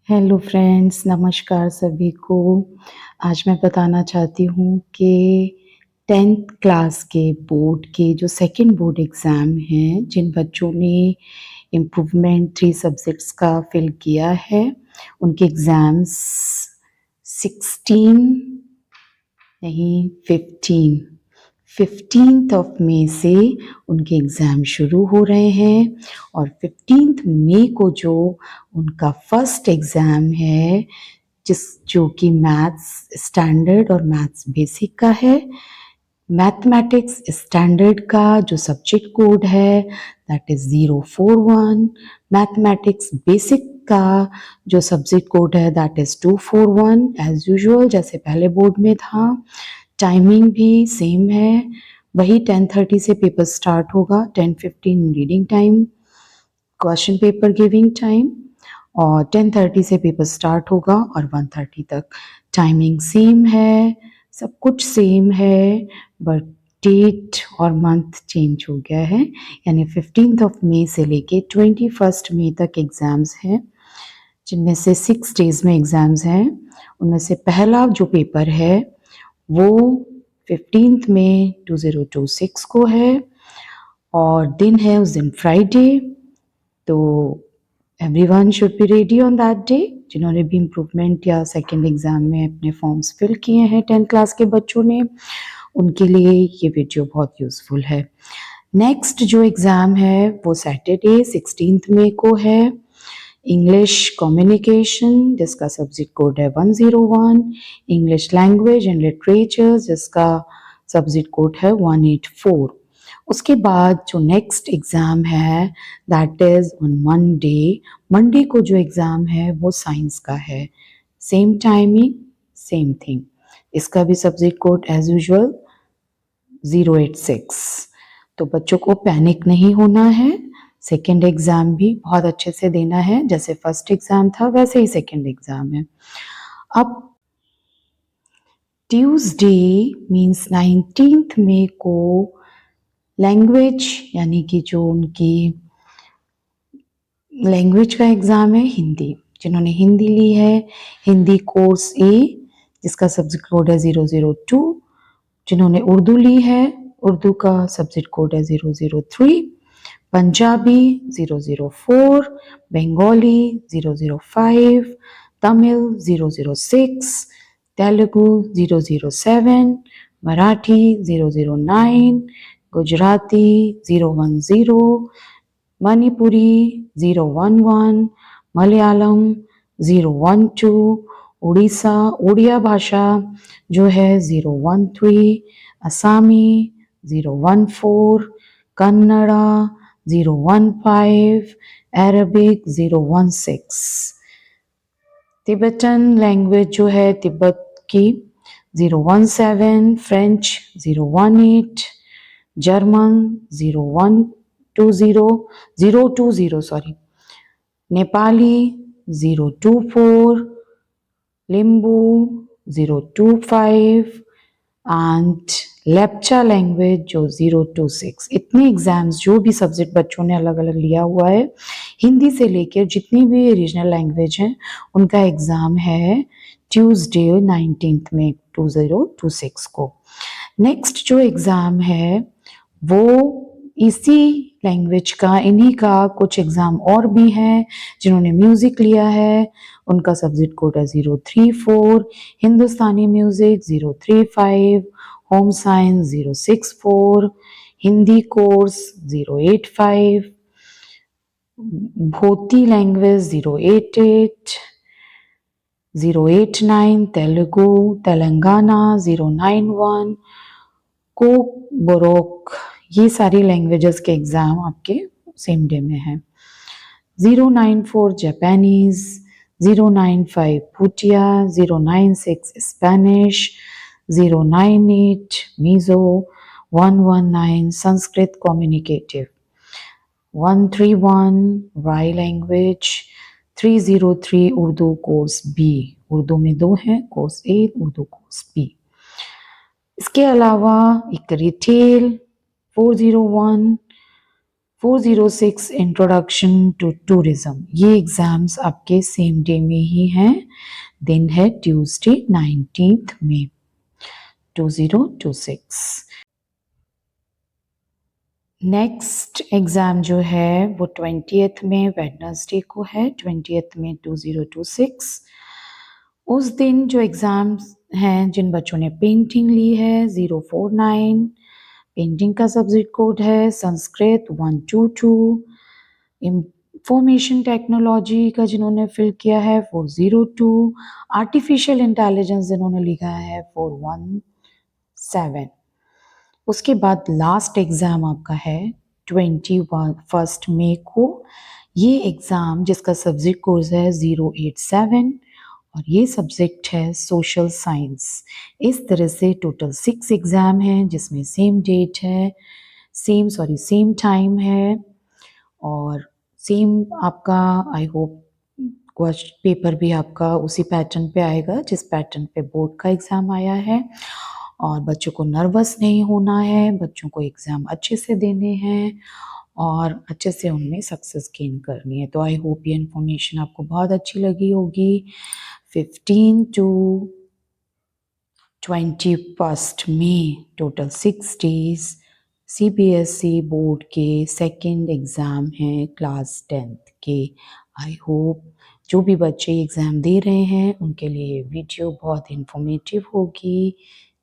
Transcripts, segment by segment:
Hello friends, नमस्कार सभी को। आज मैं बताना चाहती हूँ कि 10th क्लास के बोर्ड के जो सेकंड बोर्ड एग्ज़ाम हैं, जिन बच्चों ने इम्प्रूवमेंट 3 सब्जेक्ट्स का फ़िल किया है, उनके एग्ज़ाम्स 16 नहीं 15th ऑफ मई से उनके एग्ज़ाम शुरू हो रहे हैं और 15th मई को जो उनका फर्स्ट एग्ज़ाम है जो कि मैथ्स स्टैंडर्ड और मैथ्स बेसिक का है। मैथमेटिक्स स्टैंडर्ड का जो सब्जेक्ट कोड है दैट इज़ 041। मैथमेटिक्स बेसिक का जो सब्जेक्ट कोड है दैट इज़ 241 एज़ यूजुअल जैसे पहले बोर्ड में था। टाइमिंग भी सेम है, वही 10:30 से पेपर स्टार्ट होगा, 10:15 reading time, question paper giving time और 10:30 से पेपर स्टार्ट होगा और 1:30 तक। टाइमिंग सेम है, सब कुछ सेम है, बट डेट और मंथ चेंज हो गया है, यानी 15th ऑफ मई से लेके 21st मई तक एग्ज़ाम्स हैं, जिनमें से 6 डेज़ में एग्ज़ाम्स हैं। उनमें से पहला जो पेपर है वो 15th मई 2026 को है और दिन है उस दिन फ्राइडे। तो everyone should be ready on that day. जिन्होंने भी इम्प्रूवमेंट या सेकंड एग्ज़ाम में अपने फॉर्म्स फिल किए हैं 10th क्लास के बच्चों ने, उनके लिए ये वीडियो बहुत यूज़फुल है। नेक्स्ट जो एग्ज़ाम है वो सैटरडे 16th मई को है, इंग्लिश कम्युनिकेशन जिसका सब्जेक्ट कोड है 101, इंग्लिश लैंग्वेज एंड लिटरेचर जिसका सब्जेक्ट कोड है 184। उसके बाद जो नेक्स्ट एग्ज़ाम है दैट इज़ ऑन मंडे को जो एग्ज़ाम है वो साइंस का है, सेम टाइमिंग सेम थिंग। इसका भी सब्जेक्ट कोड एज यूजुअल 086। तो बच्चों को पैनिक नहीं होना है, सेकेंड एग्ज़ाम भी बहुत अच्छे से देना है, जैसे फर्स्ट एग्ज़ाम था वैसे ही सेकेंड एग्ज़ाम है। अब ट्यूसडे मीन्स 19th मई को लैंग्वेज यानी कि जो उनकी लैंग्वेज का एग्ज़ाम है हिंदी, जिन्होंने हिंदी ली है, हिंदी कोर्स ए जिसका सब्जेक्ट कोड है 002, जिन्होंने उर्दू ली है, उर्दू का सब्जेक्ट कोड है 003, पंजाबी 004, बंगाली 005, तमिल 006, तेलुगु 007, मराठी 009, गुजराती 010, मणिपुरी 011, मलयालम 012, उड़िया भाषा जो है 013, असमी 014, कन्नड़ा 015, अरबिक 016, तिब्बतन लैंग्वेज जो है तिब्बत की 017, French 018, German 020, Nepali 024, Limbu 025 and Lepcha language जो 026। इतने एग्जाम्स जो भी सब्जेक्ट बच्चों ने अलग अलग लिया हुआ है, हिंदी से लेकर जितनी भी रीजनल लैंग्वेज हैं उनका एग्ज़ाम है ट्यूसडे 19th में 2026 को। नेक्स्ट जो एग्ज़ाम है वो इसी लैंग्वेज का, इन्हीं का कुछ एग्ज़ाम और भी हैं। जिन्होंने म्यूज़िक लिया है उनका सब्जेक्ट कोड है 034, Hindustani music 035, home science 064, Hindi course 085, Bhoti language 088, 089, Telugu Telangana 091, Kok Borok, ये सारी लैंग्वेजेस के एग्ज़ाम आपके सेम डे में हैं। 094 Japanese, 095 Bhutia, 096 Spanish, 098 Mizo, 119 Sanskrit communicative, 131 Y language, 303 Urdu course B, Urdu में 2 हैं, course A, Urdu course B. इसके अलावा एक रिटेल 401, 406 इंट्रोडक्शन टू टूरिज्म, ये एग्जाम्स आपके सेम डे में ही हैं। दिन है ट्यूसडे 19th में 2026। नेक्स्ट एग्ज़ाम जो है वो 20th में वेडनेसडे को है, 20th में 2026। उस दिन जो एग्ज़ाम्स हैं, जिन बच्चों ने पेंटिंग ली है 049, पेंटिंग का सब्जेक्ट कोड है संस्कृत 122, इंफॉर्मेशन टेक्नोलॉजी का जिन्होंने फिल किया है 402, आर्टिफिशियल इंटेलिजेंस जिन्होंने लिखा है 417। उसके बाद लास्ट एग्ज़ाम आपका है 21 मई को। ये एग्ज़ाम जिसका सब्जेक्ट कोर्स है 087 और ये सब्जेक्ट है सोशल साइंस। इस तरह से टोटल 6 एग्ज़ाम हैं जिसमें सेम डेट है, सेम टाइम है और सेम आपका आई होप क्वेश्चन पेपर भी आपका उसी पैटर्न पे आएगा जिस पैटर्न पे बोर्ड का एग्ज़ाम आया है। और बच्चों को नर्वस नहीं होना है, बच्चों को एग्ज़ाम अच्छे से देने हैं और अच्छे से उनमें सक्सेस गेन करनी है। तो आई होप ये इन्फॉर्मेशन आपको बहुत अच्छी लगी होगी। 15 टू 21 में टोटल 6 डेज सीबीएसई बोर्ड के सेकंड एग्ज़ाम हैं क्लास 10th के। आई होप जो भी बच्चे एग्ज़ाम दे रहे हैं उनके लिए ये वीडियो बहुत इन्फॉर्मेटिव होगी।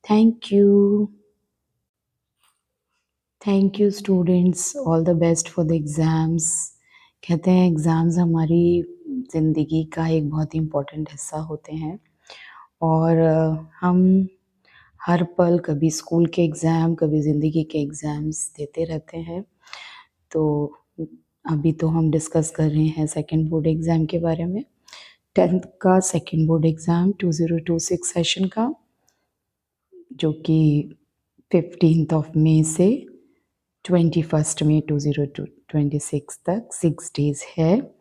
Thank you. Thank you students, all the best for the exams. कहते हैं एग्ज़ाम्स हमारी ज़िंदगी का एक बहुत इम्पोर्टेंट हिस्सा होते हैं और हम हर पल कभी स्कूल के एग्ज़ाम, कभी ज़िंदगी के एग्ज़ाम्स देते रहते हैं। तो अभी तो हम डिस्कस कर रहे हैं सेकंड बोर्ड एग्ज़ाम के बारे में। 10th का सेकंड बोर्ड एग्ज़ाम 2026 सेशन का, जो कि 15 मई से 21 मई 2026 तक 6 डेज़ है।